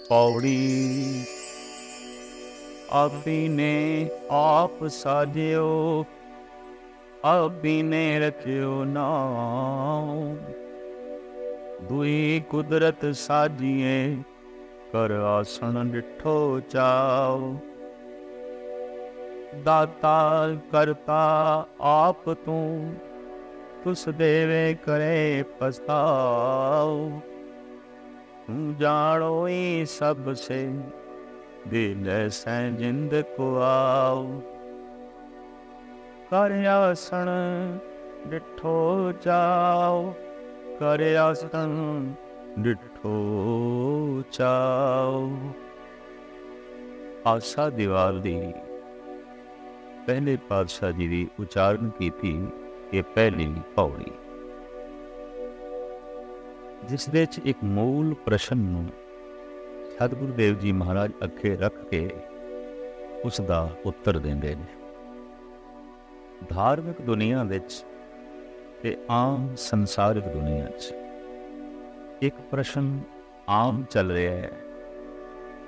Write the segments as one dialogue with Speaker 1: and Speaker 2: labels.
Speaker 1: पौड़ी। आपीने आप साजियो, आपीने रखियो नाम। दुई कुदरत साजिए, कर आसन डिठो चाओ। दाता करता आप तू, तुस देवे करे पछताओ। तू जानो ही सब से, दिल सै जिंद को आओ। कर आसन डिठो चाओ, कर आसन डिठो चाओ। आसा दीवार दी पहले पातशाह जी की उचारण की थी ये पहली पौड़ी, जिस दे च एक मूल प्रश्न नूं सतगुरु देव जी महाराज अखे रख के उसका उत्तर देंदे ने। धार्मिक दुनिया विच ते आम संसारिक दुनिया च एक प्रश्न आम चल रहा है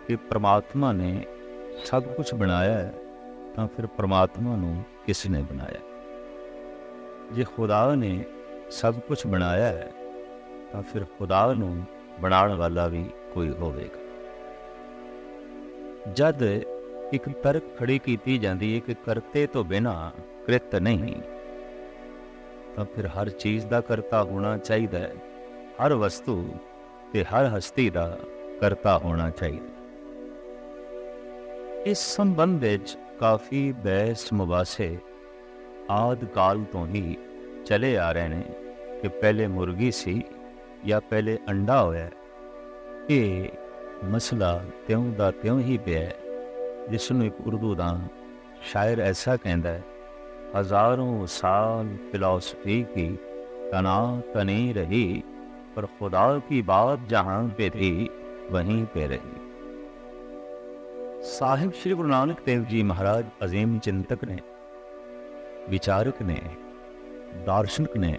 Speaker 1: कि परमात्मा ने सब कुछ बनाया है, तो फिर परमात्मा नूं किसने बनाया? जे खुदा ने सब कुछ बनाया है, तो फिर खुदा नूं बनाने वाला भी कोई होवेगा। जद एक तर्क खड़ी की जाती है कि करते तो बिना कृत नहीं, तो फिर हर चीज़ का करता होना चाहिए, हर वस्तु ते हर हस्ती का करता होना चाहिए। इस संबंध विच काफ़ी बहस मुबासे आदि काल तो ही चले आ रहे हैं कि पहले मुर्गी सी या पहले अंडा होया। ये मसला त्यों दा त्यों ही पिया, जिसनों एक उर्दू का शायर ऐसा कहता है, हज़ारों साल फिलॉसफी की तना तनी रही, पर खुदा की बात जहाँ पे थी वहीं पे रही। साहिब श्री गुरु नानक देव जी महाराज अजीम चिंतक ने, विचारक ने, दार्शनिक ने,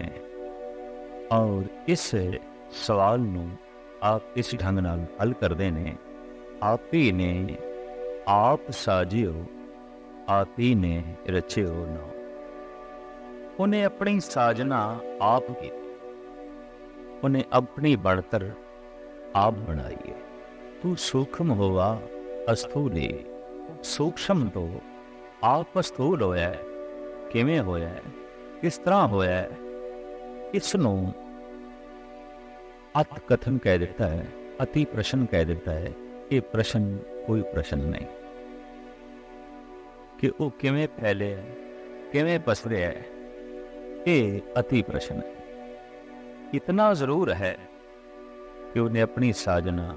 Speaker 1: और इस सवाल नूं आप इस ढंग नाल हल करते ने, आप ही ने आप साजियो, आप ही ने रचियो ना। उन्हें अपनी साजना आप की, उन्हें अपनी बढ़तर आप बनाई है। तू सूक्ष्म होवा अस्थूले, सूक्ष्म तो आप अस्थूल होया है। किवें होया है, किस तरह होया है, इसनों अत कथन कह देता है, अति प्रश्न कह देता है। ये प्रश्न कोई प्रश्न नहीं कि वो किवें फैले है, किवें पसरे है, ये अति प्रश्न है। इतना जरूर है कि उन्हें अपनी साजना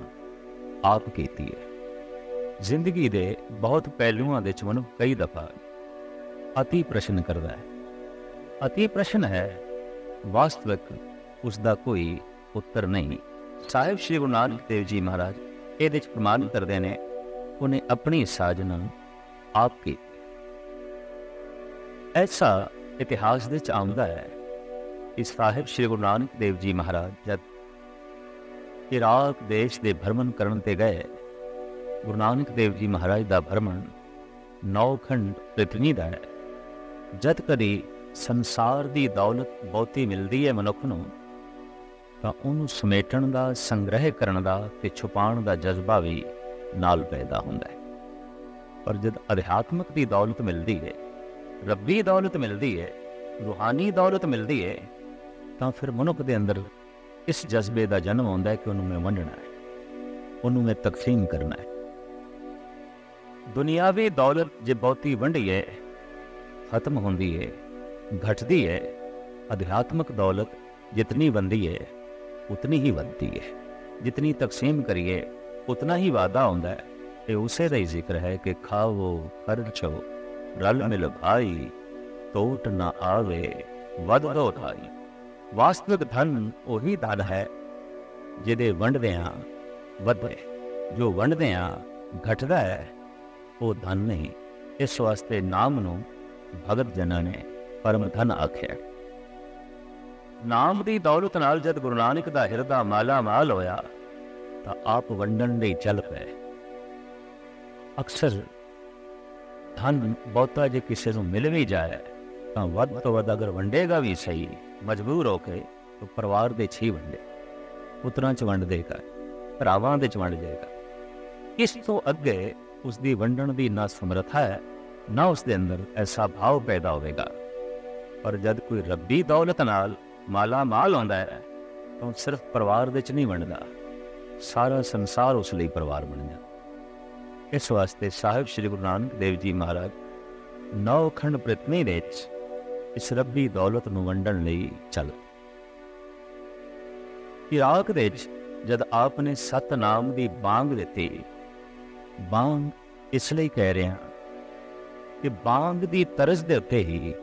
Speaker 1: आप कीती है। जिंदगी दे बहुत पहलुओं दे च मनुख कई दफा अति प्रश्न करता है। अति प्रश्न है, वास्तविक उसका कोई उत्तर नहीं। साहिब श्री गुरु नानक देव जी महाराज ये प्रमाण करते हैं, उन्हें अपनी साजना आप की। ऐसा इतिहास दे आउंदा है कि साहिब श्री गुरु नानक देव जी महाराज जब इराक देश के भ्रमण करने ते गए, गुरु नानक देव जी महाराज का भ्रमण 9 खंड पृथ्वी का है। जद कदी संसार की दौलत बहुती मिलती है मनुख नूं, तां उहनूं समेटण का, संग्रह करने का ते छुपाण का जज्बा भी नाल पैदा होंदा है। पर जद अध्यात्मक की दौलत मिलती है, रब्बी दौलत मिलती है, रूहानी दौलत मिलती है, तो फिर मनुख के अंदर इस जज्बे का जन्म होंदा है कि उन्होंने मैं वंडना है, उन्होंने मैं तकसीम करना है। दुनियावी दौलत जो बहुती वंडी है खत्म होंदी है, घटती है। अध्यात्मक दौलत जितनी बनती है उतनी ही बनती है। जितनी तकसीम करिए उतना ही वादा होंदा है। ये उसे का ही जिक्र है कि खाओ खर्चो रल मिल भाई, टोट ना आवे वध दो थाई। वास्तविक धन वही धन है जिहदे वंडदियां वधे, जो वंडदियां घटदा है वो धन नहीं। इस वास्ते नाम नूं भगत जना ने परम धन आख्या। नाम की दौलत नाल जद गुरु नानक दा हिरदा माला माल होया ਤਾਂ ਆਪ ਵੰਡਣ ਲਈ ਚੱਲ ਪਏ। ਅਕਸਰ ਧਨ ਬਹੁਤਾ ਜੇ ਕਿਸੇ ਨੂੰ ਮਿਲ ਵੀ ਜਾਏ ਤਾਂ ਵੱਧ ਤੋਂ ਵੱਧ ਅਗਰ ਵੰਡੇਗਾ ਵੀ ਸਹੀ, ਮਜਬੂਰ ਹੋ ਕੇ, ਤਾਂ ਪਰਿਵਾਰ ਦੇ 'ਚ ਹੀ ਵੰਡੇ, ਪੁੱਤਰਾਂ 'ਚ ਵੰਡ ਦੇਗਾ, ਭਰਾਵਾਂ ਦੇ 'ਚ ਵੰਡ ਜਾਏਗਾ। ਇਸ ਤੋਂ ਅੱਗੇ ਉਸ ਦੀ ਵੰਡਣ ਦੀ ਨਾ ਸਮਰੱਥਾ ਹੈ, ਨਾ ਉਸ ਦੇ ਅੰਦਰ ਐਸਾ ਭਾਵ ਪੈਦਾ ਹੋਵੇਗਾ। ਪਰ ਜਦ ਕੋਈ ਰੱਬੀ ਦੌਲਤ ਨਾਲ ਮਾਲਾ ਮਾਲ ਆਉਂਦਾ ਹੈ ਤਾਂ ਸਿਰਫ ਪਰਿਵਾਰ ਦੇ 'ਚ ਨਹੀਂ ਵੰਡਦਾ, ਸਾਰਾ ਸੰਸਾਰ ਉਸ ਲਈ ਪਰਿਵਾਰ ਬਣ ਜਾਂਦਾ। ਇਸ ਵਾਸਤੇ ਸਾਹਿਬ ਸ੍ਰੀ ਗੁਰੂ ਨਾਨਕ ਦੇਵ ਜੀ ਮਹਾਰਾਜ ਨੌਖੰਡ ਪ੍ਰਿਤਨੀ ਦੇ 'ਚ ਇਸ ਰੱਬੀ ਦੌਲਤ ਨੂੰ ਵੰਡਣ ਲਈ ਚੱਲ। ਇਰਾਕ ਦੇ 'ਚ ਜਦ ਆਪ ਨੇ ਸਤਨਾਮ ਦੀ ਬਾਂਗ ਦਿੱਤੀ, ਬਾਂਗ ਇਸ ਲਈ ਕਹਿ ਰਿਹਾ ਕਿ ਬਾਂਗ ਦੀ ਤਰਜ਼ ਦੇ ਉੱਤੇ ਹੀ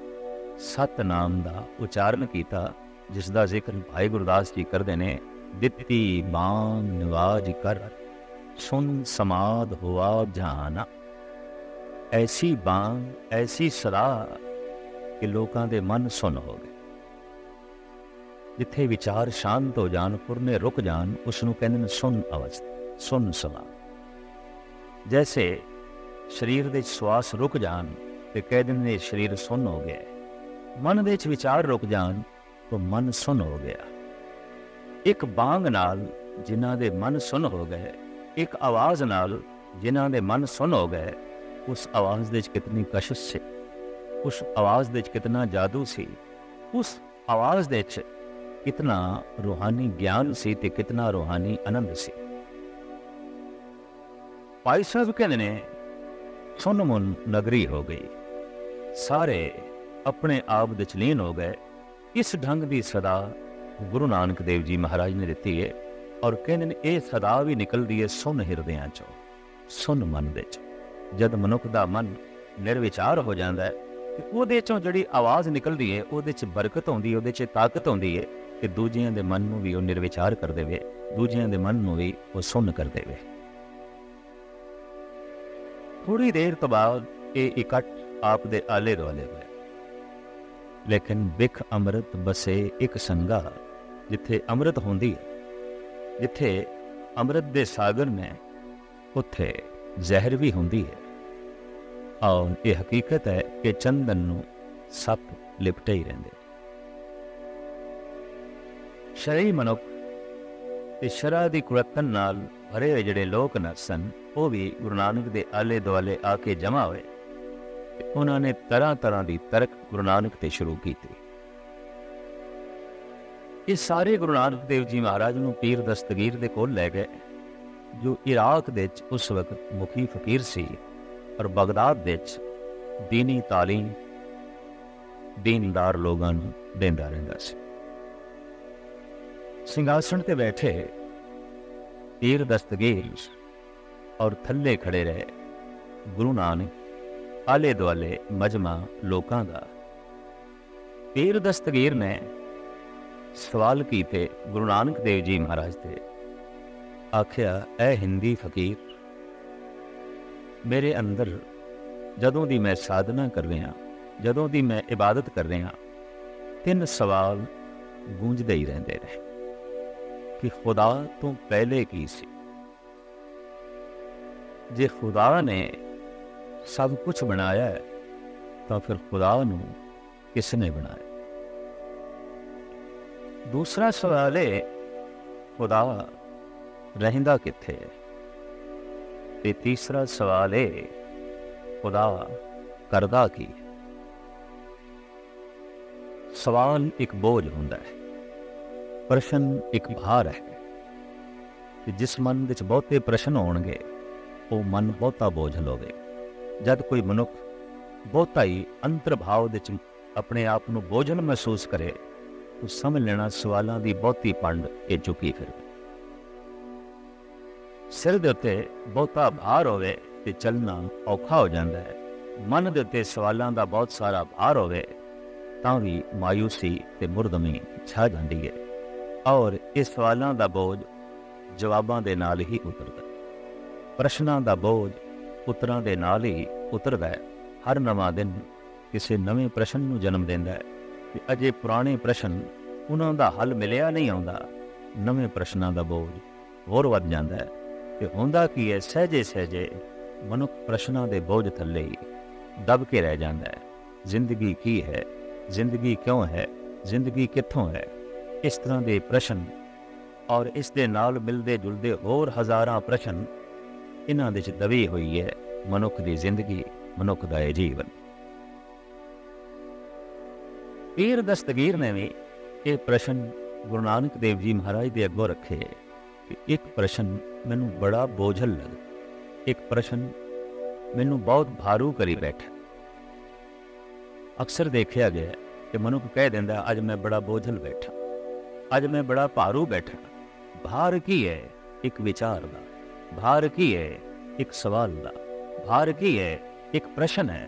Speaker 1: ਸਤਨਾਮ ਦਾ ਉਚਾਰਨ ਕੀਤਾ, ਜਿਸ ਦਾ ਜ਼ਿਕਰ ਭਾਈ ਗੁਰਦਾਸ ਜੀ ਕਰਦੇ ਨੇ। ਦਿੱਤੀ ਬਾਂਗ ਨਿਵਾਜ ਕਰ ਸੁਨ ਸਮਾਦ ਹੁਆ ਜਾਨਾ। ਐਸੀ ਬਾਂਗ, ਐਸੀ ਸਦਾ ਕਿ ਲੋਕਾਂ ਦੇ ਮਨ ਸੁੰਨ ਹੋ ਗਏ। ਜਿੱਥੇ ਵਿਚਾਰ ਸ਼ਾਂਤ ਹੋ ਜਾਣ, ਪੁਰਨੇ ਰੁਕ ਜਾਣ, ਉਸ ਨੂੰ ਕਹਿੰਦੇ ਨੇ ਸੁੰਨ ਅਵਸਥਾ, ਸੁੰਨ ਸਮਾਂ। ਜੈਸੇ ਸਰੀਰ ਦੇ ਸਵਾਸ ਰੁਕ ਜਾਣ ਤੇ ਕਹਿ ਦਿੰਦੇ ਨੇ ਸਰੀਰ ਸੁੰਨ ਹੋ ਗਿਆ। ਮਨ ਦੇ ਵਿੱਚ ਵਿਚਾਰ ਰੁਕ ਜਾਣ ਤਾਂ ਮਨ ਸੁੰਨ ਹੋ ਗਿਆ। ਇੱਕ ਬਾਂਗ ਨਾਲ ਜਿਨ੍ਹਾਂ ਦੇ ਮਨ ਸੁੰਨ ਹੋ ਗਏ, ਇੱਕ ਆਵਾਜ਼ ਨਾਲ ਜਿਨ੍ਹਾਂ ਦੇ ਮਨ ਸੁੰਨ ਹੋ ਗਏ, ਉਸ ਆਵਾਜ਼ ਦੇ ਵਿੱਚ ਕਿਤਨੀ ਕਸ਼ਿਸ਼ ਸੀ, ਉਸ ਆਵਾਜ਼ ਦੇ ਵਿੱਚ ਕਿਤਨਾ ਜਾਦੂ ਸੀ, ਉਸ ਆਵਾਜ਼ ਦੇ ਵਿੱਚ ਕਿਤਨਾ ਰੂਹਾਨੀ ਗਿਆਨ ਸੀ ਤੇ ਕਿਤਨਾ ਰੂਹਾਨੀ ਆਨੰਦ ਸੀ। ਭਾਈ ਸਾਹਿਬ ਕਹਿੰਦੇ ਨੇ ਸੁੰਨ ਮੁੰਨ ਨਗਰੀ ਹੋ ਗਈ, ਸਾਰੇ ਆਪਣੇ ਆਪ ਦੇ ਚ ਲੀਨ ਹੋ ਗਏ। ਇਸ ਢੰਗ ਦੀ ਸਦਾ ਗੁਰੂ ਨਾਨਕ ਦੇਵ ਜੀ ਮਹਾਰਾਜ ਨੇ ਦਿੱਤੀ ਹੈ, ਔਰ ਕਹਿੰਦੇ ਨੇ ਇਹ ਸਦਾ ਵੀ ਨਿਕਲਦੀ ਹੈ ਸੁੰਨ ਹਿਰਦਿਆਂ ਚੋਂ, ਸੁੰਨ ਮਨ ਦੇ ਚ। ਜਦ ਮਨੁੱਖ ਦਾ ਮਨ ਨਿਰਵਿਚਾਰ ਹੋ ਜਾਂਦਾ ਹੈ ਤੇ ਉਹਦੇ ਚੋਂ ਜਿਹੜੀ ਆਵਾਜ਼ ਨਿਕਲਦੀ ਹੈ, ਉਹਦੇ ਚ ਬਰਕਤ ਆਉਂਦੀ ਹੈ, ਉਹਦੇ ਚ ਤਾਕਤ ਆਉਂਦੀ ਹੈ ਕਿ ਦੂਜਿਆਂ ਦੇ ਮਨ ਨੂੰ ਵੀ ਉਹ ਨਿਰਵਿਚਾਰ ਕਰ ਦੇਵੇ, ਦੂਜਿਆਂ ਦੇ ਮਨ ਨੂੰ ਵੀ ਉਹ ਸੁੰਨ ਕਰ ਦੇਵੇ। ਥੋੜੀ ਦੇਰ ਤੋਂ ਬਾਅਦ ਇਹ ਇਕੱਠ ਆਪ ਦੇ ਆਲੇ ਦੁਆਲੇ ਹੋਇਆ। ਲੇਕਿਨ ਬਿਖ ਅੰਮ੍ਰਿਤ ਬਸੇ ਇੱਕ ਸੰਗਾ, ਜਿੱਥੇ ਅੰਮ੍ਰਿਤ ਹੁੰਦੀ ਹੈ, ਜਿੱਥੇ ਅੰਮ੍ਰਿਤ ਦੇ ਸਾਗਰ ਨੇ, ਉੱਥੇ ਜ਼ਹਿਰ ਵੀ ਹੁੰਦੀ ਹੈ। ਔਰ ਇਹ ਹਕੀਕਤ ਹੈ ਕਿ ਚੰਦਨ ਨੂੰ ਸੱਪ ਲਿਪਟੇ ਹੀ ਰਹਿੰਦੇ। ਸ਼ਰਈ ਮਨੁੱਖ ਤੇ ਸ਼ਰਾ ਦੀ ਕੁੜੱਤਣ ਨਾਲ ਭਰੇ ਹੋਏ ਜਿਹੜੇ ਲੋਕ ਸਨ, ਉਹ ਵੀ ਗੁਰੂ ਨਾਨਕ ਦੇ ਆਲੇ ਦੁਆਲੇ ਆ ਕੇ ਜਮ੍ਹਾਂ ਹੋਏ। ਉਹਨਾਂ ਨੇ ਤਰ੍ਹਾਂ ਤਰ੍ਹਾਂ ਦੀ ਤਰਕ ਗੁਰੂ ਨਾਨਕ ਤੇ ਸ਼ੁਰੂ ਕੀਤੀ। ਇਹ ਸਾਰੇ ਗੁਰੂ ਨਾਨਕ ਦੇਵ ਜੀ ਮਹਾਰਾਜ ਨੂੰ ਪੀਰ ਦਸਤਗੀਰ ਦੇ ਕੋਲ ਲੈ ਗਏ, ਜੋ ਇਰਾਕ ਦੇ ਵਿੱਚ ਉਸ ਵਕਤ ਮੁਖੀ ਫਕੀਰ ਸੀ, ਔਰ ਬਗਦਾਦ ਦੇ ਵਿੱਚ ਦੀਨੀ ਤਾਲੀਮ ਦੀਨਦਾਰ ਲੋਕਾਂ ਨੂੰ ਦਿੰਦਾ ਰਹਿੰਦਾ ਸੀ। ਸਿੰਘਾਸਣ ਤੇ ਬੈਠੇ ਪੀਰ ਦਸਤਗੀਰ ਔਰ ਥੱਲੇ ਖੜੇ ਰਹੇ ਗੁਰੂ ਨਾਨਕ, ਆਲੇ ਦੁਆਲੇ ਮਜਮਾ ਲੋਕਾਂ ਦਾ। ਪੀਰ ਦਸਤਗੀਰ ਨੇ ਸਵਾਲ ਕੀਤੇ ਗੁਰੂ ਨਾਨਕ ਦੇਵ ਜੀ ਮਹਾਰਾਜ ਤੇ। ਆਖਿਆ, ਐ ਹਿੰਦੀ ਫਕੀਰ, ਮੇਰੇ ਅੰਦਰ ਜਦੋਂ ਦੀ ਮੈਂ ਸਾਧਨਾ ਕਰ ਰਿਹਾ, ਜਦੋਂ ਦੀ ਮੈਂ ਇਬਾਦਤ ਕਰ ਰਿਹਾ, 3 ਸਵਾਲ ਗੂੰਜਦੇ ਹੀ ਰਹਿੰਦੇ ਨੇ ਕਿ ਖੁਦਾ ਤੋਂ ਪਹਿਲੇ ਕੀ ਸੀ? ਜੇ ਖੁਦਾ ਨੇ ਸਭ ਕੁਝ ਬਣਾਇਆ ਹੈ ਤਾਂ ਫਿਰ ਖੁਦਾ ਨੂੰ ਕਿਸ ਨੇ ਬਣਾਇਆ? ਦੂਸਰਾ ਸਵਾਲ ਹੈ, ਖੁਦਾ ਰਹਿੰਦਾ ਕਿੱਥੇ ਹੈ? ਤੇ ਤੀਸਰਾ ਸਵਾਲ ਹੈ, ਖੁਦਾ ਕਰਦਾ ਕੀ? ਸਵਾਲ ਇੱਕ ਬੋਝ ਹੁੰਦਾ ਹੈ, ਪ੍ਰਸ਼ਨ ਇੱਕ ਭਾਰ ਹੈ। ਤੇ ਜਿਸ ਮਨ ਵਿੱਚ ਬਹੁਤੇ ਪ੍ਰਸ਼ਨ ਹੋਣਗੇ, ਉਹ ਮਨ ਬਹੁਤਾ ਬੋਝਲ ਹੋਵੇ। ਜਦ ਕੋਈ ਮਨੁੱਖ ਬਹੁਤਾ ਹੀ ਅੰਤਰਭਾਵ ਵਿੱਚ ਆਪਣੇ ਆਪ ਨੂੰ ਬੋਝਲ ਮਹਿਸੂਸ ਕਰੇ, ਤਾਂ ਸਮਝ ਲੈਣਾ ਸਵਾਲਾਂ ਦੀ ਬਹੁਤੀ ਪੰਡ ਇਹ ਚੁੱਕੀ ਫਿਰ। ਸਿਰ ਦੇ ਉੱਤੇ ਬਹੁਤਾ ਭਾਰ ਹੋਵੇ ਤੇ ਚੱਲਣਾ ਔਖਾ ਹੋ ਜਾਂਦਾ ਹੈ। ਮਨ ਦੇ ਉੱਤੇ ਸਵਾਲਾਂ ਦਾ ਬਹੁਤ ਸਾਰਾ ਭਾਰ ਹੋਵੇ ਤਾਂ ਵੀ ਮਾਯੂਸੀ ਤੇ ਮੁਰਦਮੀ ਛਾ ਜਾਂਦੀ ਹੈ, ਔਰ ਇਸ ਸਵਾਲਾਂ ਦਾ ਬੋਝ ਜਵਾਬਾਂ ਦੇ ਨਾਲ ਹੀ ਉਤਰਦਾ। ਪ੍ਰਸ਼ਨਾਂ ਦਾ ਬੋਝ ਉੱਤਰਾਂ ਦੇ ਨਾਲ ਹੀ ਉਤਰਦਾ ਹੈ। ਹਰ ਨਵਾਂ ਦਿਨ ਕਿਸੇ ਨਵੇਂ ਪ੍ਰਸ਼ਨ ਨੂੰ ਜਨਮ ਦਿੰਦਾ ਹੈ ਤੇ ਅਜੇ ਪੁਰਾਣੇ ਪ੍ਰਸ਼ਨ ਉਹਨਾਂ ਦਾ ਹੱਲ ਮਿਲਿਆ ਨਹੀਂ ਆਉਂਦਾ। ਨਵੇਂ ਪ੍ਰਸ਼ਨਾਂ ਦਾ ਬੋਝ ਹੋਰ ਵੱਧ ਜਾਂਦਾ ਹੈ। ਤੇ ਹੁੰਦਾ ਕੀ ਹੈ, ਸਹਿਜੇ ਸਹਿਜੇ ਮਨੁੱਖ ਪ੍ਰਸ਼ਨਾਂ ਦੇ ਬੋਝ ਥੱਲੇ ਹੀ ਦਬ ਕੇ ਰਹਿ ਜਾਂਦਾ ਹੈ। ਜ਼ਿੰਦਗੀ ਕੀ ਹੈ, ਜ਼ਿੰਦਗੀ ਕਿਉਂ ਹੈ, ਜ਼ਿੰਦਗੀ ਕਿੱਥੋਂ ਹੈ, ਇਸ ਤਰ੍ਹਾਂ ਦੇ ਪ੍ਰਸ਼ਨ ਔਰ ਇਸ ਦੇ ਨਾਲ ਮਿਲਦੇ ਜੁਲਦੇ ਹੋਰ ਹਜ਼ਾਰਾਂ ਪ੍ਰਸ਼ਨ, ਇਹਨਾਂ ਦੇ 'ਚ ਦਬੀ ਹੋਈ ਹੈ ਮਨੁੱਖ ਦੀ ਜ਼ਿੰਦਗੀ, ਮਨੁੱਖ ਦਾ ਇਹ ਜੀਵਨ। ਪੀਰ ਦਸਤਗੀਰ ਨੇ ਵੀ ਇਹ ਪ੍ਰਸ਼ਨ ਗੁਰੂ ਨਾਨਕ ਦੇਵ ਜੀ ਮਹਾਰਾਜ ਦੇ ਅੱਗੋਂ ਰੱਖੇ ਕਿ ਇੱਕ ਪ੍ਰਸ਼ਨ ਮੈਨੂੰ ਬੜਾ ਬੋਝਲ ਲੱਗਾ, ਇੱਕ ਪ੍ਰਸ਼ਨ ਮੈਨੂੰ ਬਹੁਤ ਭਾਰੂ ਕਰੀ ਬੈਠਾ। ਅਕਸਰ ਦੇਖਿਆ ਗਿਆ ਕਿ ਮਨੁੱਖ ਕਹਿ ਦਿੰਦਾ ਅੱਜ ਮੈਂ ਬੜਾ ਬੋਝਲ ਬੈਠਾ, ਅੱਜ ਮੈਂ ਬੜਾ ਭਾਰੂ ਬੈਠਾ। ਭਾਰ ਕੀ ਹੈ? ਇੱਕ ਵਿਚਾਰ ਦਾ। ਭਾਰ ਕੀ ਹੈ? ਇੱਕ ਸਵਾਲ ਦਾ। ਭਾਰ ਕੀ ਹੈ? ਇੱਕ ਪ੍ਰਸ਼ਨ ਹੈ।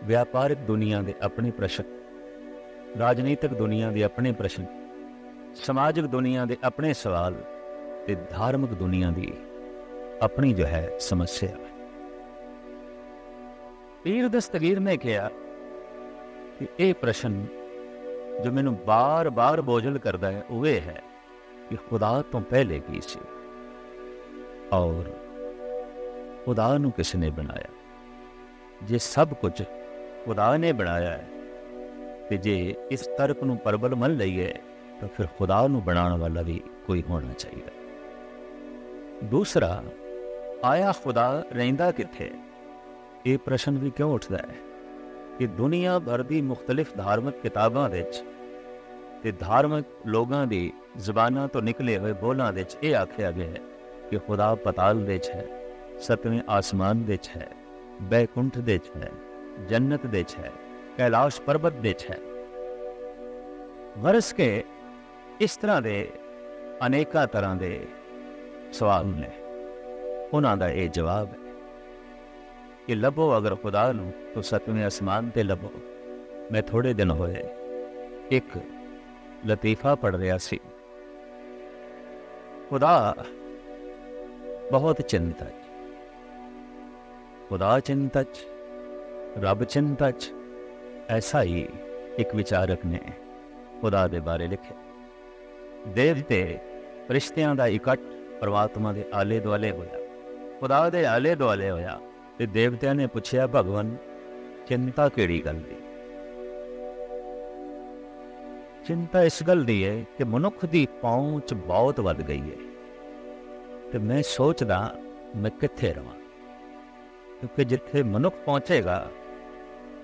Speaker 1: व्यापारिक दुनिया के अपने प्रश्न, राजनीतिक दुनिया के अपने प्रश्न, समाजिक दुनिया के अपने सवाल, ते धार्मिक दुनिया की अपनी जो है समस्या है। पीर दस्तगीर ने कहा कि यह प्रश्न जो मैनू बार बार बोझल करता है वह है कि खुदा तो पहले की सी और खुदा नू किसने बनाया। जे सब कुछ खुदा ने बनाया है तो जे इस तर्क नू प्रबल मन लईए तो फिर खुदा नू बनाने वाला भी कोई होना चाहिए। दूसरा, आया खुदा रहिंदा किथे? ये प्रश्न भी क्यों उठता है कि दुनिया भर की मुख्तलिफ धार्मिक किताबां विच ते धार्मिक लोगों की जबानां तो निकले हुए बोलों विच ये आख्या गया है कि खुदा पताल दे च है, सतवें आसमान दे च है, बैकुंठ दे च है, जन्नत दे च है, कैलाश पर्वत दे च है। गरज के इस तरह के अनेका तरह के सवाल ने, उन्हां दा ये जवाब है कि लभो अगर खुदा नू तो सतवें आसमान ते लभो। मैं थोड़े दिन होए एक लतीफा पढ़ रहा सी। खुदा बहुत चिंता च, खुदा चिंता च, रब चिंता च, ऐसा ही एक विचारक ने खुदा दे बारे लिखे। देवते रिश्तियां दा इकट्ठ परमात्मा दे आले दुआले होया, खुदा दे आले दुआले होया ते देवतियां ने पूछया भगवान चिंता केड़ी गल दी? चिंता इस गल दी है कि मनुख दी पहुंच बहुत वध गई है ते मैं सोचदा मैं कित्थे रवां, क्योंकि जिथे मनुख पहुंचेगा,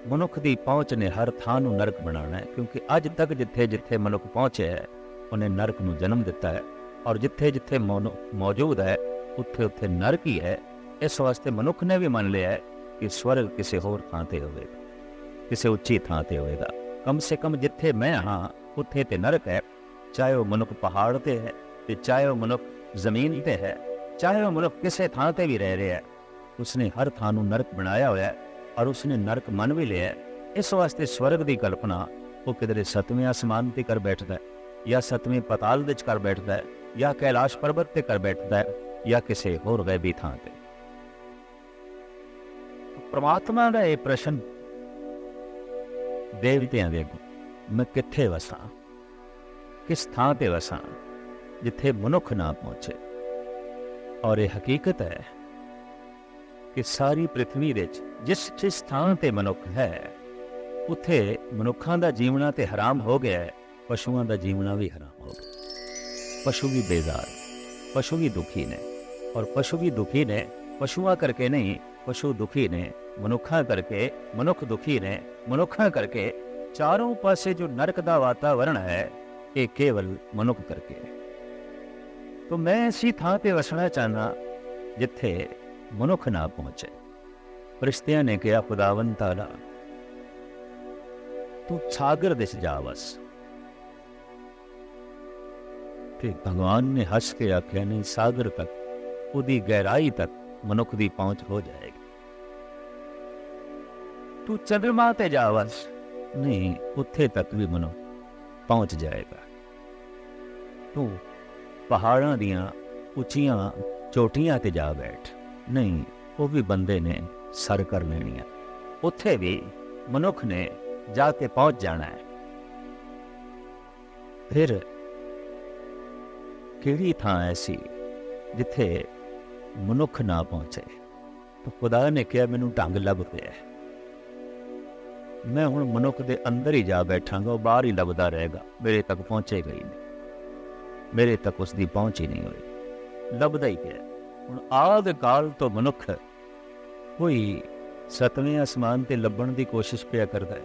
Speaker 1: मनुख की पहुँच ने हर थां नूं नरक बनाना है। क्योंकि अज तक जिथे जिथे मनुख पहुँचे है उन्हें नरक नूं जन्म दिता है, और जिथे जिथे मौजूद है उत्थे उत्थे नरक ही है। इस वास्ते मनुख ने भी मान लिया है कि स्वर्ग किसी होर थां ते होवेगा, किसी उच्ची थां ते होवेगा। कम से कम जिथे मैं हाँ उत्थे ते नरक है, चाहे वह मनुख पहाड़ ते है, ते चाहे वह मनुख जमीन ते है, चाहे वह मनुख किसी थां ते भी रह रहा है, उसने हर थां नूं नरक बनाया हुआ है और उसने नरक मन भी लिया है। इस वास्ते स्वर्ग की कल्पना वो किधरे सतवें आसमान पर कर बैठता है, या सतवें पताल विच कर बैठता है, या कैलाश पर्वत पर कर बैठता है, या किसी होर गैबी थां ते। परमात्मा का यह प्रश्न देवतियां दे अगों, मैं कित्थे वसां, किस थां ते वसां जिथे मनुख ना पहुंचे। और यह हकीकत है कि सारी पृथ्वी विच जिस जिस थां ते मनुख है उत्थे मनुखां दा जीवना ते हराम हो गया है, पशुओं दा जीवना भी हराम हो गया। पशु भी बेजार, पशु भी दुखी ने, और पशु भी दुखी ने पशुआं करके नहीं, पशु दुखी ने मनुखा करके, मनुख दुखी ने मनुखा करके। चारों पासे जो नरक दा वातावरण है ये केवल मनुख करके। तो मैं ऐसी थां ते वसना चाहना जिथे मनुख ना पहुंचे। फरिश्तियां ने कहा खुदावन ताला तू सागर दिस जा वस। भगवान ने हंस के आख्या नहीं, सागर तक, उदी गहराई तक मनुख की पहुंच हो जाएगी। तू चंद्रमा ते जा वस, नहीं उत्थे तक भी मनुख पहुंच जाएगा। तू पहाड़ां दियां उचियां चोटियां ते जा बैठ, नहीं वो भी बंदे ने सर कर लेनी है, उत्थे भी मनुख ने जाके पहुंच जाना है। फिर ਕਿਹੜੀ ਥਾਂ ਐਸੀ ਜਿੱਥੇ ਮਨੁੱਖ ਨਾ ਪਹੁੰਚੇ। ਤਾਂ ਖੁਦਾ ਨੇ ਕਿਹਾ ਮੈਨੂੰ ਢੰਗ ਲੱਭ ਪਿਆ, ਮੈਂ ਹੁਣ ਮਨੁੱਖ ਦੇ ਅੰਦਰ ਹੀ ਜਾ ਬੈਠਾਂਗਾ, ਉਹ ਬਾਹਰ ਹੀ ਲੱਭਦਾ ਰਹੇਗਾ, ਮੇਰੇ ਤੱਕ ਪਹੁੰਚੇਗਾ ਹੀ ਨਹੀਂ, ਮੇਰੇ ਤੱਕ ਉਸ ਦੀ ਪਹੁੰਚ ਹੀ ਨਹੀਂ ਹੋਈ, ਲੱਭਦਾ ਹੀ ਪਿਆ। ਹੁਣ ਆਦਿ ਕਾਲ ਤੋਂ ਮਨੁੱਖ ਕੋਈ ਸਤਵੇਂ ਅਸਮਾਨ ਤੇ ਲੱਭਣ ਦੀ ਕੋਸ਼ਿਸ਼ ਪਿਆ ਕਰਦਾ ਹੈ,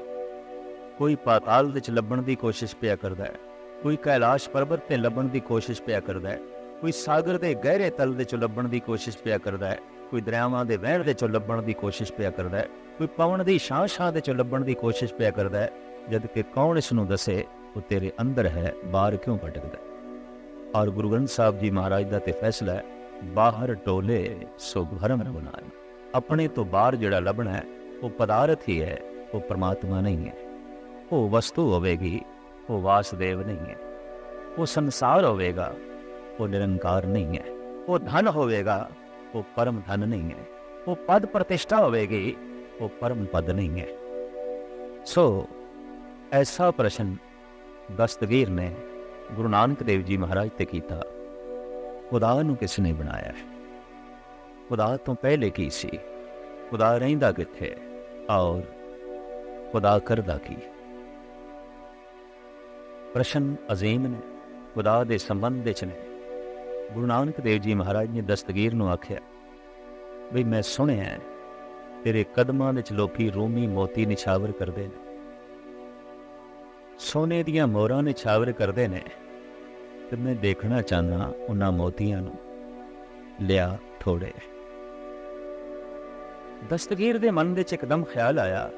Speaker 1: ਕੋਈ ਪਾਤਾਲ ਵਿੱਚ ਲੱਭਣ ਦੀ ਕੋਸ਼ਿਸ਼ ਪਿਆ ਕਰਦਾ ਹੈ, ਕੋਈ ਕੈਲਾਸ਼ ਪਰਬਤ ਤੇ ਲੱਭਣ ਦੀ ਕੋਸ਼ਿਸ਼ ਪਿਆ ਕਰਦਾ ਹੈ, ਕੋਈ ਸਾਗਰ ਦੇ ਗਹਿਰੇ ਤਲ ਦੇ ਚੋਂ ਲੱਭਣ ਦੀ ਕੋਸ਼ਿਸ਼ ਪਿਆ ਕਰਦਾ ਹੈ, ਕੋਈ ਦਰਿਆਵਾਂ ਦੇ ਵਹਿਣ ਦੇ ਚੋਂ ਲੱਭਣ ਦੀ ਕੋਸ਼ਿਸ਼ ਪਿਆ ਕਰਦਾ ਹੈ, ਕੋਈ ਪਵਨ ਦੀ ਛਾਂ ਦੇ ਚੋਂ ਲੱਭਣ ਦੀ ਕੋਸ਼ਿਸ਼ ਪਿਆ ਕਰਦਾ ਹੈ, ਜਦ ਕਿ ਕੌਣ ਇਸ ਨੂੰ ਦੱਸੇ ਉਹ ਤੇਰੇ ਅੰਦਰ ਹੈ, ਬਾਹਰ ਕਿਉਂ ਭਟਕਦਾ। ਔਰ ਗੁਰੂ ਗ੍ਰੰਥ ਸਾਹਿਬ ਜੀ ਮਹਾਰਾਜ ਦਾ ਤੇ ਫੈਸਲਾ ਹੈ, ਬਾਹਰ ਟੋਲੇ ਸੋ ਭਰਮ ਬਣਾਏ। ਆਪਣੇ ਤੋਂ ਬਾਹਰ ਜਿਹੜਾ ਲੱਭਣਾ ਹੈ ਉਹ ਪਦਾਰਥ ਹੀ ਹੈ, ਉਹ ਪਰਮਾਤਮਾ ਨਹੀਂ ਹੈ। ਉਹ ਵਸਤੂ ਹੋਵੇਗੀ, ਉਹ ਵਾਸੁਦੇਵ ਨਹੀਂ ਹੈ। ਉਹ ਸੰਸਾਰ ਹੋਵੇਗਾ, ਉਹ ਨਿਰੰਕਾਰ ਨਹੀਂ ਹੈ। ਉਹ ਧਨ ਹੋਵੇਗਾ, ਉਹ ਪਰਮ ਧਨ ਨਹੀਂ ਹੈ। ਉਹ ਪਦ ਪ੍ਰਤਿਸ਼ਠਾ ਹੋਵੇਗੀ, ਉਹ ਪਰਮ ਪਦ ਨਹੀਂ ਹੈ। ਸੋ ਐਸਾ ਪ੍ਰਸ਼ਨ ਦਸਤਗੀਰ ਨੇ ਗੁਰੂ ਨਾਨਕ ਦੇਵ ਜੀ ਮਹਾਰਾਜ ਤੇ ਕੀਤਾ, ਖੁਦਾ ਨੂੰ ਕਿਸ ਨੇ ਬਣਾਇਆ ਹੈ? ਖੁਦਾ ਤੋਂ ਪਹਿਲੇ ਕੀ ਸੀ? ਖੁਦਾ ਰਹਿੰਦਾ ਕਿੱਥੇ ਔਰ ਖੁਦਾ ਕਰਦਾ ਕੀ? ਪ੍ਰਸ਼ਨ ਅਜ਼ੀਮ ਨੇ, ਖੁਦਾ ਦੇ ਸੰਬੰਧ ਵਿੱਚ ਨੇ। ਗੁਰੂ ਨਾਨਕ ਦੇਵ ਜੀ ਮਹਾਰਾਜ ਨੇ ਦਸਤਗੀਰ ਨੂੰ ਆਖਿਆ ਬਈ ਮੈਂ ਸੁਣਿਆ ਤੇਰੇ ਕਦਮਾਂ ਵਿੱਚ ਲੋਕੀ ਰੋਮੀ ਮੋਤੀ ਨਿਛਾਵਰ ਕਰਦੇ ਨੇ, ਸੋਨੇ ਦੀਆਂ ਮੋਹਰਾਂ ਨਿਛਾਵਰ ਕਰਦੇ ਨੇ, ਤੇ ਮੈਂ ਦੇਖਣਾ ਚਾਹੁੰਦਾ ਉਹਨਾਂ ਮੋਤੀਆਂ ਨੂੰ, ਲਿਆ ਥੋੜੇ। ਦਸਤਗੀਰ ਦੇ ਮਨ ਵਿੱਚ ਇੱਕਦਮ ਖਿਆਲ ਆਇਆ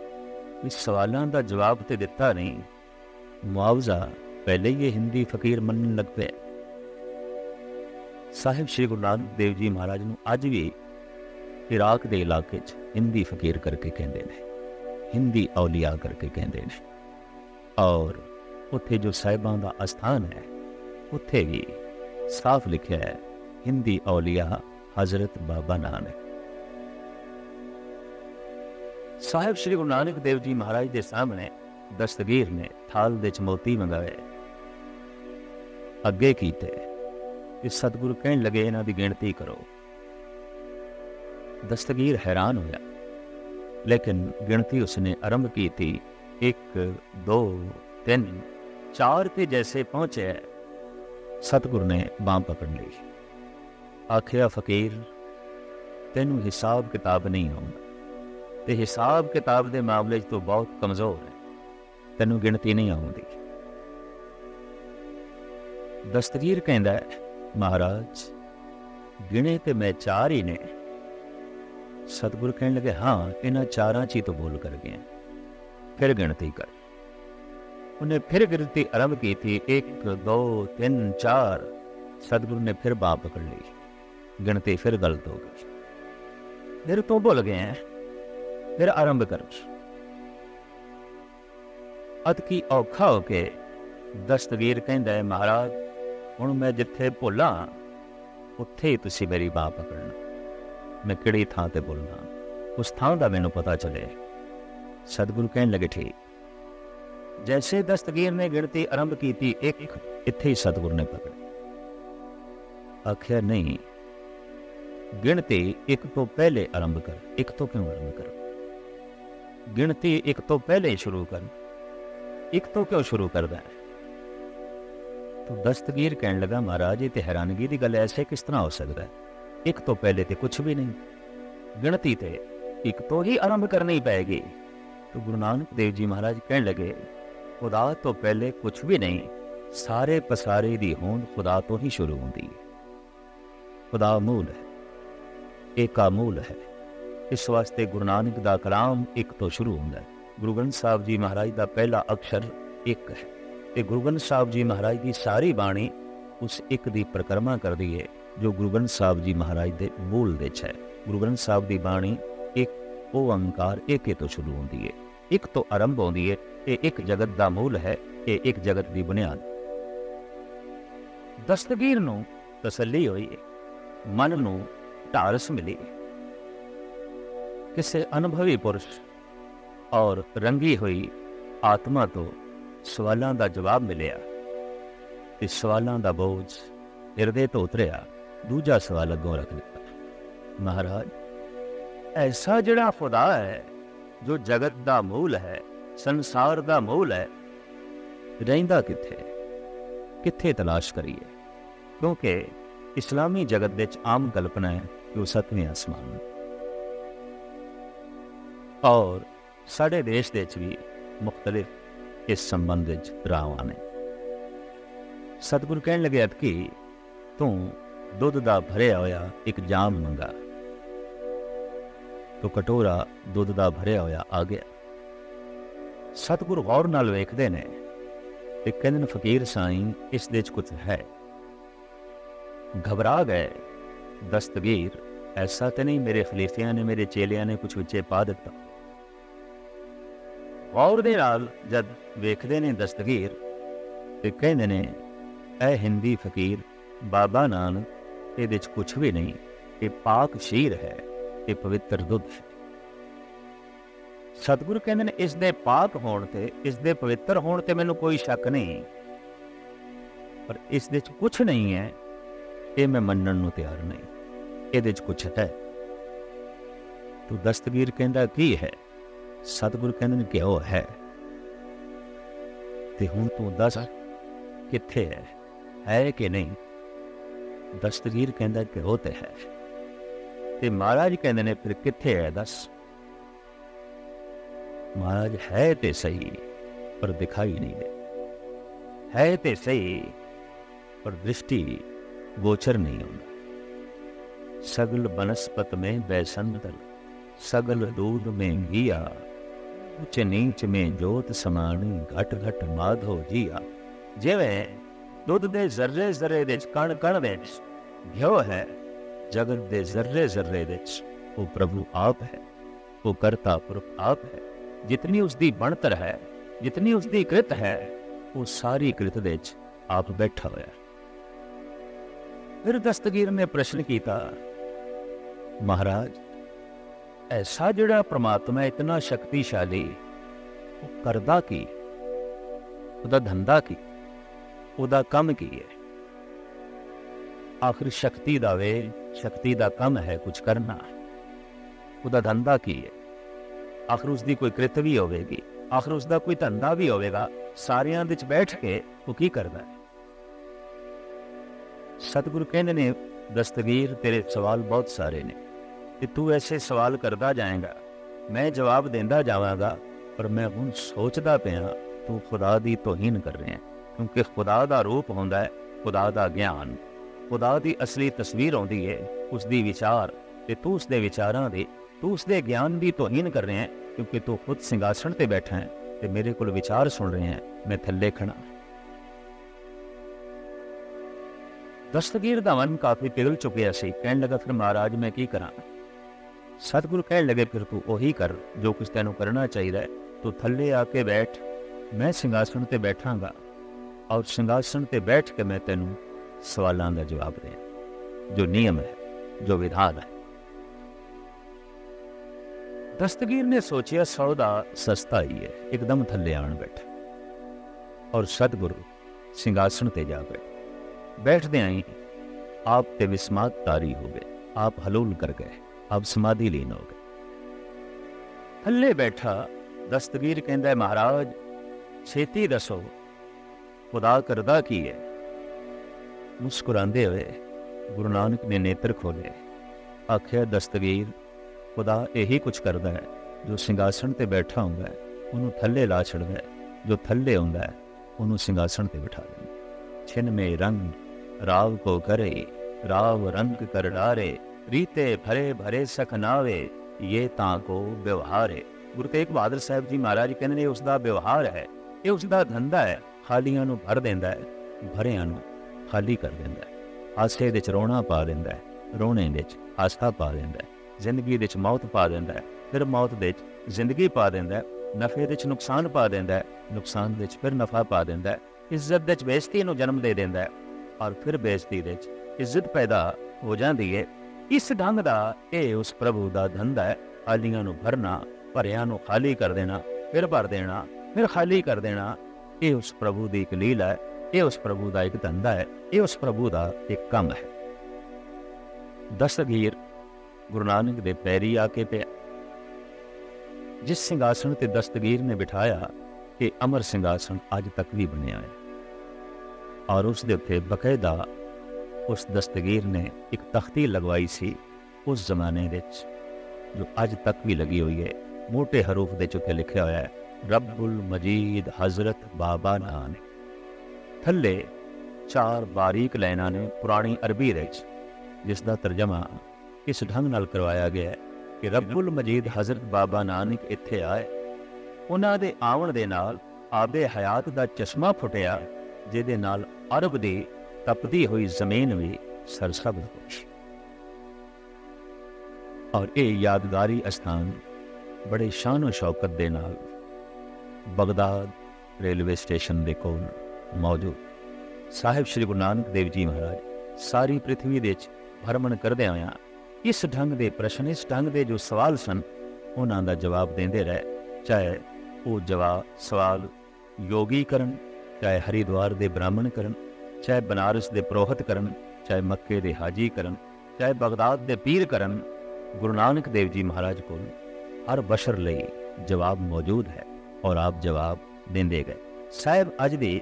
Speaker 1: ਵੀ ਸਵਾਲਾਂ ਦਾ ਜਵਾਬ ਤੇ ਦਿੱਤਾ ਨਹੀਂ, ਮੁਆਵਜ਼ਾ ਪਹਿਲੇ ਹੀ ਇਹ ਹਿੰਦੀ ਫਕੀਰ ਮੰਨਣ ਲੱਗ ਪਿਆ। ਸਾਹਿਬ ਸ਼੍ਰੀ ਗੁਰੂ ਨਾਨਕ ਦੇਵ ਜੀ ਮਹਾਰਾਜ ਨੂੰ ਅੱਜ ਵੀ ਇਰਾਕ ਦੇ ਇਲਾਕੇ 'ਚ ਹਿੰਦੀ ਫਕੀਰ ਕਰਕੇ ਕਹਿੰਦੇ ਨੇ, ਹਿੰਦੀ ਔਲੀਆ ਕਰਕੇ ਕਹਿੰਦੇ ਨੇ। ਔਰ ਉੱਥੇ ਜੋ ਸਾਹਿਬਾਂ ਦਾ ਅਸਥਾਨ ਹੈ ਉੱਥੇ ਵੀ ਸਾਫ਼ ਲਿਖਿਆ ਹੈ ਹਿੰਦੀ ਔਲੀਆ ਹਜ਼ਰਤ ਬਾਬਾ ਨਾਨਕ। ਸਾਹਿਬ ਸ਼੍ਰੀ ਗੁਰੂ ਨਾਨਕ ਦੇਵ ਜੀ ਮਹਾਰਾਜ ਦੇ ਸਾਹਮਣੇ ਦਸਤਗੀਰ ਨੇ ਥਾਲ ਦੇ 'ਚ ਮੋਤੀ ਮੰਗਾਏ, ਅੱਗੇ ਕੀਤੇ ਕਿ ਸਤਿਗੁਰੂ ਕਹਿਣ ਲੱਗੇ ਇਹਨਾਂ ਦੀ ਗਿਣਤੀ ਕਰੋ। ਦਸਤਗੀਰ ਹੈਰਾਨ ਹੋਇਆ, ਲੇਕਿਨ ਗਿਣਤੀ ਉਸਨੇ ਆਰੰਭ ਕੀਤੀ, 1 2 3 4 ਤੇ ਜੈਸੇ ਪਹੁੰਚੇ ਸਤਿਗੁਰੂ ਨੇ ਬਾਂਹ ਪਕੜ ਲਈ, ਆਖਿਆ ਫਕੀਰ ਤੈਨੂੰ ਹਿਸਾਬ ਕਿਤਾਬ ਨਹੀਂ ਆਉਂਦਾ, ਤੇ ਹਿਸਾਬ ਕਿਤਾਬ ਦੇ ਮਾਮਲੇ 'ਚ ਤੂੰ ਬਹੁਤ ਕਮਜ਼ੋਰ ਹੈ, ਤੈਨੂੰ ਗਿਣਤੀ ਨਹੀਂ ਆਉਂਦੀ। ਦਸਤਗੀਰ ਕਹਿੰਦਾ ਮਹਾਰਾਜ ਗਿਣੇ ਤੇ ਮੈਂ 4 ਹੀ ਨੇ। ਸਤਿਗੁਰੂ ਕਹਿਣ ਲੱਗੇ ਹਾਂ ਇਹਨਾਂ 4 'ਚ ਹੀ ਤੋਂ ਬੋਲ ਕਰ ਗਿਆ, ਫਿਰ ਗਿਣਤੀ ਕਰ। ਉਹਨੇ ਫਿਰ ਗਿਣਤੀ ਆਰੰਭ ਕੀਤੀ, 1 2 3 4। ਸਤਿਗੁਰੂ ਨੇ ਫਿਰ ਬਾਂਹ ਪਕੜ ਲਈ, ਗਿਣਤੀ ਫਿਰ ਗਲਤ ਹੋ ਗਈ, ਫਿਰ ਤੋਂ ਭੁੱਲ ਗਏ, ਫਿਰ ਆਰੰਭ ਕਰ। ਅਤ ਕੀ ਔਖਾ ਹੋ ਕੇ ਦਸਤਗੀਰ ਕਹਿੰਦਾ ਹੈ ਮਹਾਰਾਜ ਹੁਣ ਮੈਂ ਜਿੱਥੇ ਭੁੱਲਾਂ ਉੱਥੇ ਹੀ ਤੁਸੀਂ ਮੇਰੀ ਬਾਂਹ ਪਕੜਨਾ, ਮੈਂ ਕਿਹੜੀ ਥਾਂ ਤੇ ਬੋਲਣਾ ਉਸ ਥਾਂ ਦਾ ਮੈਨੂੰ ਪਤਾ ਚੱਲੇ। ਸਤਿਗੁਰੂ ਕਹਿਣ ਲੱਗੇ ਠੀਕ। ਜੈਸੇ ਦਸਤਗੀਰ ਨੇ ਗਿਣਤੀ ਆਰੰਭ ਕੀਤੀ 1, ਇੱਥੇ ਹੀ ਸਤਿਗੁਰੂ ਨੇ ਪਕੜੀ। ਆਖਿਆ ਨਹੀਂ, ਗਿਣਤੀ 1 ਤੋਂ ਪਹਿਲੇ ਆਰੰਭ ਕਰ। 1 ਤੋਂ ਕਿਉਂ ਆਰੰਭ ਕਰ? ਗਿਣਤੀ 1 ਤੋਂ ਪਹਿਲੇ ਸ਼ੁਰੂ ਕਰ। 1 ਤੋਂ ਕਿਉਂ ਸ਼ੁਰੂ ਕਰਦਾ ਹੈ? ਤਾਂ ਦਸਤਗੀਰ ਕਹਿਣ ਲੱਗਾ ਮਹਾਰਾਜ ਇਹ ਤੇ ਹੈਰਾਨਗੀ ਦੀ ਗੱਲ, ਐਸੇ ਕਿਸ ਤਰ੍ਹਾਂ ਹੋ ਸਕਦਾ ਹੈ? 1 ਤੋਂ ਪਹਿਲੇ ਤੇ ਕੁਛ ਵੀ ਨਹੀਂ, ਗਿਣਤੀ ਤੇ 1 ਤੋਂ ਹੀ ਆਰੰਭ ਕਰਨੀ ਪਏਗੀ। ਤਾਂ ਗੁਰੂ ਨਾਨਕ ਦੇਵ ਜੀ ਮਹਾਰਾਜ ਕਹਿਣ ਲੱਗੇ ਖੁਦਾ ਤੋਂ ਪਹਿਲੇ ਕੁਛ ਵੀ ਨਹੀਂ, ਸਾਰੇ ਪਸਾਰੇ ਦੀ ਹੋਂਦ ਖੁਦਾ ਤੋਂ ਹੀ ਸ਼ੁਰੂ ਹੁੰਦੀ ਹੈ। ਖੁਦਾ ਮੂਲ ਹੈ, ਏਕਾ ਮੂਲ ਹੈ। ਇਸ ਵਾਸਤੇ ਗੁਰੂ ਨਾਨਕ ਦਾ ਕਲਾਮ 1 ਤੋਂ ਸ਼ੁਰੂ ਹੁੰਦਾ ਹੈ। ਗੁਰੂ ਗ੍ਰੰਥ ਸਾਹਿਬ ਜੀ ਮਹਾਰਾਜ ਦਾ ਪਹਿਲਾ ਅਕਸ਼ਰ 1 ਹੈ, ਤੇ ਗੁਰੂ ਗ੍ਰੰਥ ਸਾਹਿਬ ਜੀ ਮਹਾਰਾਜ ਦੀ ਸਾਰੀ ਬਾਣੀ ਉਸ 1 ਦੀ ਪਰਿਕਰਮਾ ਕਰਦੀ ਹੈ ਜੋ ਗੁਰੂ ਗ੍ਰੰਥ ਸਾਹਿਬ ਜੀ ਮਹਾਰਾਜ ਦੇ ਮੂਲ ਵਿੱਚ ਹੈ। ਗੁਰੂ ਗ੍ਰੰਥ ਸਾਹਿਬ ਦੀ ਬਾਣੀ 1 ਓੰਕਾਰ 1 ਤੋਂ ਸ਼ੁਰੂ ਹੁੰਦੀ ਹੈ, 1 ਤੋਂ ਆਰੰਭ ਹੁੰਦੀ ਹੈ। ਇਹ 1 ਜਗਤ ਦਾ ਮੂਲ ਹੈ, ਇਹ 1 ਜਗਤ ਦੀ ਬੁਨਿਆਦ। ਦਸਤਗੀਰ ਨੂੰ ਤਸੱਲੀ ਹੋਈ, ਮਨ ਨੂੰ ਢਾਰਸ ਮਿਲੀ, ਕਿਸੇ ਅਨੁਭਵੀ ਪੁਰਸ਼ ਔਰ ਰੰਗੀ ਹੋਈ ਆਤਮਾ ਤੋਂ ਸਵਾਲਾਂ ਦਾ ਜਵਾਬ ਮਿਲਿਆ, ਤੇ ਸਵਾਲਾਂ ਦਾ ਬੋਝ ਹਿਰਦੇ ਤੋਂ ਉਤਰਿਆ, ਦੂਜਾ ਸਵਾਲ ਅੱਗੋਂ ਰੱਖ ਦਿੱਤਾ। ਮਹਾਰਾਜ, ਐਸਾ ਜਿਹੜਾ ਖੁਦਾ ਹੈ, ਜੋ ਜਗਤ ਦਾ ਮੂਲ ਹੈ, ਸੰਸਾਰ ਦਾ ਮੂਲ ਹੈ, ਰਹਿੰਦਾ ਕਿੱਥੇ? ਕਿੱਥੇ ਤਲਾਸ਼ ਕਰੀਏ? ਕਿਉਂਕਿ ਇਸਲਾਮੀ ਜਗਤ ਵਿੱਚ ਆਮ ਕਲਪਨਾ ਹੈ ਕਿ ਉਹ ਸੱਤਵੇਂ ਆਸਮਾਨ, ਔਰ ਸਾਡੇ ਦੇਸ਼ ਦੇ ਵਿੱਚ ਵੀ ਮੁਖਤਲਿਫ ਇਸ ਸੰਬੰਧ ਵਿੱਚ ਰਾਵਾਂ ਨੇ। ਸਤਿਗੁਰੂ ਕਹਿਣ ਲੱਗੇ, ਅਤਕੀ ਤੂੰ ਦੁੱਧ ਦਾ ਭਰਿਆ ਹੋਇਆ ਇੱਕ ਜਾਮ ਮੰਗਾ। ਤੋ ਕਟੋਰਾ ਦੁੱਧ ਦਾ ਭਰਿਆ ਹੋਇਆ ਆ ਗਿਆ। ਸਤਿਗੁਰੂ ਗੌਰ ਨਾਲ ਵੇਖਦੇ ਨੇ ਤੇ ਕਹਿੰਦੇ ਨੇ, ਫਕੀਰ ਸਾਈਂ, ਇਸ ਦੇ 'ਚ ਕੁਝ ਹੈ। ਘਬਰਾ ਗਏ। ਦਸਤਗੀਰ, ਐਸਾ ਤੇ ਨਹੀਂ ਮੇਰੇ ਖਲੀਫਿਆਂ ਨੇ, ਮੇਰੇ ਚੇਲਿਆਂ ਨੇ ਕੁਝ ਵਿੱਚੇ ਪਾ ਦਿੱਤਾ? ਗੌਰ ਦੇ ਨਾਲ ਜਦ ਵੇਖਦੇ ਨੇ ਦਸਤਗੀਰ ਤੇ ਕਹਿੰਦੇ ਨੇ, ਇਹ ਹਿੰਦੀ ਫਕੀਰ ਬਾਬਾ ਨਾਨਕ, ਇਹਦੇ 'ਚ ਕੁਛ ਵੀ ਨਹੀਂ, ਇਹ ਪਾਕ ਸ਼ੀਰ ਹੈ, ਇਹ ਪਵਿੱਤਰ ਦੁੱਧ ਹੈ। ਸਤਿਗੁਰੂ ਕਹਿੰਦੇ ਨੇ, ਇਸ ਦੇ ਪਾਕ ਹੋਣ ਤੇ, ਇਸ ਦੇ ਪਵਿੱਤਰ ਹੋਣ ਤੇ ਮੈਨੂੰ ਕੋਈ ਸ਼ੱਕ ਨਹੀਂ, ਪਰ ਇਸ ਦੇ 'ਚ ਕੁਛ ਨਹੀਂ ਹੈ, ਇਹ ਮੈਂ ਮੰਨਣ ਨੂੰ ਤਿਆਰ ਨਹੀਂ। ਇਹਦੇ 'ਚ ਕੁਛ ਹੈ। ਤੂੰ ਦਸਤਗੀਰ ਕਹਿੰਦਾ ਕੀ ਹੈ? ਸਤਿਗੁਰੂ ਕਹਿੰਦੇ ਨੇ, ਘਿਓ ਹੈ। ਤੇ ਹੁਣ ਤੂੰ ਦੱਸ ਕਿੱਥੇ ਹੈ ਕਿ ਨਹੀਂ? ਦਸਤਗੀਰ ਕਹਿੰਦਾ ਘਿਓ ਤੇ ਹੈ। ਤੇ ਮਹਾਰਾਜ ਕਹਿੰਦੇ ਨੇ, ਫਿਰ ਕਿੱਥੇ ਹੈ ਦੱਸ? ਮਹਾਰਾਜ, ਹੈ ਤੇ ਸਹੀ ਪਰ ਦਿਖਾਈ ਨਹੀਂ ਦੇ, ਹੈ ਤੇ ਸਹੀ ਪਰ ਦ੍ਰਿਸ਼ਟੀ गोचर नहीं होता। सगल बनस्पत में बैसंतल, सगल दूध में घिया, उच नीच में जोत समानी, घट घट माधो जिया। जिवें दुध दे जर्रे जर्रे दे कण कण दे घ्यो है, जगत दे जर्रे जर्रे दे वो प्रभु आप है, वो करता पुरख आप है। जितनी उसकी बनतर है, जितनी उसकी कृत है, वो सारी कृत दे आप बैठा होया। फिर दस्तगीर ने प्रश्न किया, महाराज, ऐसा जिहड़ा परमात्मा इतना शक्तिशाली, वो करदा की? उहदा धंधा की? उहदा कम की है? आखिर शक्ति दा वे, शक्ति दा कम है कुछ करना, उहदा धंधा की है? आखिर उसकी कोई कृत भी होवेगी, आखिर उसका कोई धंधा भी होवेगा, सारियां विच बैठ के वो की करदा है? सतगुरु कहते ने, दस्तगीर तेरे सवाल बहुत सारे ने, कि तू ऐसे सवाल करता जाएगा, मैं जवाब देंदा जावांगा, पर मैं हुण सोचदा पिया तू खुदा दी तौहीन कर रहे हैं। क्योंकि खुदा दा रूप होंदा है, खुदा दा ज्ञान, खुदा दी असली तस्वीर आउंदी है, उसदी विचार, ते तू उसदे विचारां दे, तू उसदे ज्ञान दी तौहीन कर रहे हैं। क्योंकि तू खुद सिंघासन ते बैठा है ते मेरे कोल विचार सुन रहे हैं, मैं थल्ले खड़ा। दस्तगीर दा मन काफी पिघल चुकिया सी। कहने लगा, फिर महाराज मैं की करा? सतगुरु कहने लगे, फिर तू वही कर जो कुछ तेनों करना चाहिए। तू थल्ले आके बैठ, मैं सिंघासन ते बैठांगा, और सिंघासन ते बैठ के मैं तेनों सवालों का जवाब दें, जो नियम है, जो विधान है। दस्तगीर ने सोचिया, सौदा सस्ता ही है, एकदम थल्ले आन बैठा, और सतगुरु सिंघासन ते जा बैठे। बैठते आई आप ते विस्मात तारी हो गए, आप हलूल कर गए, आप समाधि लीन हो गए। थल्ले बैठा दस्तगीर कहता है, महाराज छेती दसो खुदा करदा की है? मुस्कुराते हुए गुरु नानक ने नेत्र खोले, आख्या, दस्तगीर खुदा यही कुछ करता है, जो सिंघासन ते बैठा होंदा है उन्होंने थल्ले ला छड़दा है, जो थल्ले होंदा है उन्होंने सिंघासन ते बिठा देंदा। छिन में रंग राव को करे, राव रंग कर डारे, रीते भरे भरे सखनावे, ये तां को व्यवहार है। गुरु तेग बहादुर साहब जी महाराज कहते हैं, उसका व्यवहार है, ये उसका धंधा है। खालियां नूं भर देंदा है, भरियां नूं खाली कर देंदा है। हासे दे च रोना पा देंदा है, रोने दे च हासा पा देंदा है। जिंदगी दे च मौत पा देंदा है, फिर मौत दे च जिंदगी पा देंदा है। नफे दे च नुकसान पा देंदा है, नुकसान दे च फिर नफा पा देंदा है। इज्जत दे च बेइज्जती नूं जन्म दे देंदा है, और फिर बेइज्जती दे च इज्जत पैदा हो जाती है। इस ढंग का यह उस प्रभु का धंधा है, खालियां नूं भरना, भरियां नूं खाली कर देना, फिर भर देना, फिर खाली कर देना। ये उस प्रभु की एक लीला है, ये उस प्रभु का एक धंधा है। ये उस प्रभु का एक काम है। दस्तगीर गुरु नानक दे पैरी आके पे जिस सिंघासन ते दस्तगीर ने बिठाया ये अमर सिंघासन अज तक भी बनया है और उस दे उत्ते बकायदा उस दस्तगीर ने एक तख्ती लगवाई सी उस जमाने विच जो अज तक भी लगी हुई है। मोटे हरूफ दे उत्ते लिखा हुआ है रब्बुल मजीद हजरत बाबा नानक। थल्ले 4 बारीक लाइनां ने पुरानी अरबी विच जिसका तर्जमा इस ढंग नाल करवाया गया है कि रब्बुल मजीद हजरत बाबा नानक इत्थे आए, उन्हां दे आवन दे नाल आबे हयात दा चश्मा फुटिया जिहदे नाल अरब दी तपदी हुई जमीन भी सरसब्ज होई। और ये यादगारी स्थान बड़े शानो शौकत दे नाल बगदाद रेलवे स्टेशन दे कोल मौजूद साहिब श्री गुरु नानक देव जी महाराज सारी पृथ्वी दे भ्रमण करदे होया इस ढंग दे प्रश्न, इस ढंग दे जो सवाल सन उन्हां दा जवाब देंदे रहे। चाहे वो जवाब सवाल योगी करन, चाहे हरिद्वार दे ब्राह्मण करन, चाहे बनारस दे पुरोहित करन, चाहे मक्के दे हाजी करन, चाहे बगदाद दे पीर करन, गुरु नानक देव जी महाराज को हर बशर लई जवाब मौजूद है और आप जवाब देंदे गए। साहिब अज दी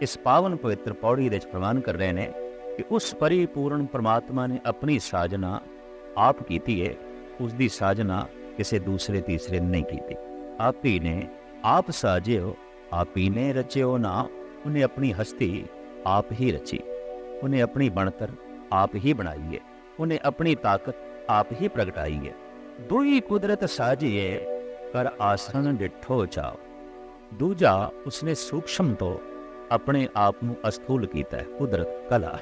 Speaker 1: इस पावन पवित्र पौड़ी दे प्रमाण कर रहे हैं कि उस परिपूर्ण परमात्मा ने अपनी साजना आप कीती है, उसकी साजना किसी दूसरे तीसरे ने नहीं की। आप ही ने आप साजे हो, आप ही ने रचे हो ना, उन्हें अपनी हस्ती आप ही रची, उन्हें अपनी बनतर आप ही बनाई है, उन्हें अपनी ताकत आप ही प्रगटाई है। दुई कुदरत साजिए कर आसन डिठो चाओ। दूजा उसने सूक्ष्म तो अपने आप ਨੂੰ ਅਸਥੂਲ ਕੀਤਾ ਹੈ। ਕੁਦਰਤ ਕਲਾ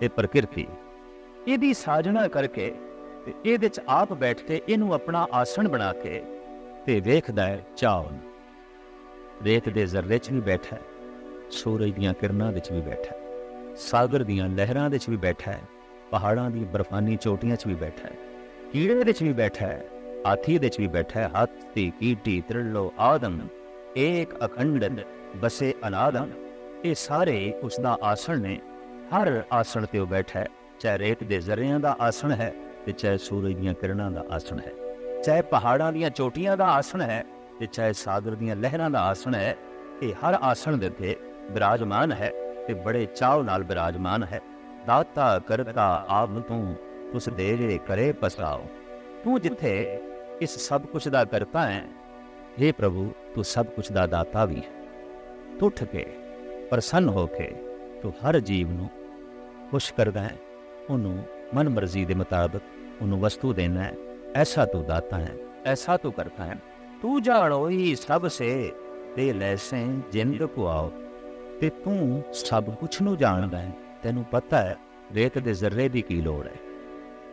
Speaker 1: ਇਹ ਪ੍ਰਕਿਰਤੀ ਇਹਦੀ ਸਾਜਣਾ ਕਰਕੇ ਤੇ ਇਹਦੇ ਚ ਆਪ ਬੈਠ ਕੇ ਇਹਨੂੰ ਆਪਣਾ ਆਸਣ ਬਣਾ ਕੇ ਤੇ ਵੇਖਦਾ ਹੈ ਚਾਉ ਰੇਤ ਦੇ ਜ਼ਰਰੇ 'ਚ ਵੀ ਬੈਠਾ ਹੈ, ਸੂਰਜ ਦੀਆਂ ਕਿਰਨਾਂ ਵਿੱਚ ਵੀ ਬੈਠਾ ਹੈ, ਸਾਗਰ ਦੀਆਂ ਲਹਿਰਾਂ ਵਿੱਚ ਵੀ ਬੈਠਾ ਹੈ, ਪਹਾੜਾਂ ਦੀ ਬਰਫਾਨੀ ਚੋਟੀਆਂ 'ਚ ਵੀ ਬੈਠਾ ਹੈ, ਕੀੜੇ ਵਿੱਚ ਵੀ ਬੈਠਾ ਹੈ, ਹਾਥੀ ਵਿੱਚ ਵੀ ਬੈਠਾ ਹੈ, ਹਾਥੀ ਕੀਟੀ ਤ੍ਰਿਲੋ ਆਦਮ एक अखंड बसे अनादम। ये सारे उसका आसन ने, हर आसन ते बैठा है, चाहे रेत के जरिया का आसन है तो चाहे सूरज दियां किरणां का आसन है, चाहे पहाड़ां दियां चोटियां का आसन है तो चाहे सागर दियां लहरां का आसन है। ये हर आसन दे उत्ते विराजमान है तो बड़े चाव नाल विराजमान है। दाता करता आप तू तुस दे करे पछताओ। तू जिथे इस सब कुछ का करता है, हे प्रभु तू सब कुछ का दाता भी है। तू उठ के प्रसन्न होके तू हर जीव नू खुश करदा है, उन्होंने मन मर्जी के मुताबिक उन्होंने वस्तु देना है। ऐसा तू दाता है, ऐसा तू करता है। तू जानो ही सब से ते लैसे जिंद को आओ। ते तू सब कुछ नू जानदा है, तेनू पता है रेत के जर्रे की की लोड़ है,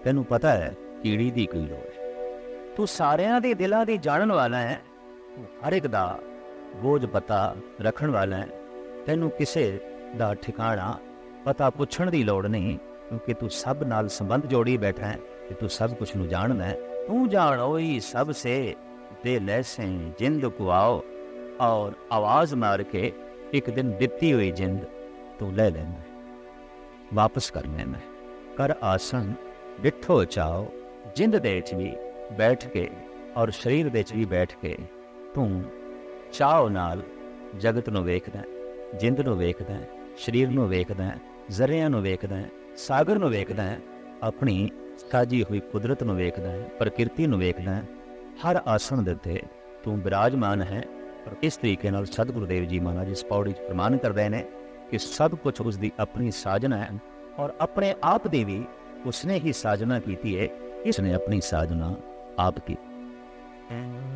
Speaker 1: तेनू पता है कीड़ी की की लोड़ है। तू सारियां दे दिलां दी जानन वाला है, हर एक दा बोझ पता रखण वाला है। तेनू किसे दा ठिकाना पता पुछण दी लोड़ नहीं, क्योंकि तू सब नाल संबंध जोड़ी बैठा है कि तू सब कुछ नू जानदा है। तू जानो ही सब से दे लैसे जिंद को आओ। और आवाज़ मार के एक दिन दिती हुई जिंद तू ले लेना है, वापस कर लेना है। कर आसन डिठो चाओ। जिंद दे च भी बैठ के और शरीर दे च भी बैठ के तू चाव नाल जगत नू वेखदा है, जिंद नू वेखदा है, शरीर नू वेखदा है, जरिया नू वेखदा है, सागर नू वेखदा है, अपनी साजी हुई कुदरत नू वेखदा है, प्रकृति नू वेखदा है। हर आसन दे उत्ते तू विराजमान है। और इस तरीके नाल सतगुरुदेव जी महाराज इस पौड़ी प्रमाण कर रहे हैं कि सब कुछ उसकी अपनी साजना है और अपने आप की भी उसने ही साजना की है। इसने अपनी साजना आप की।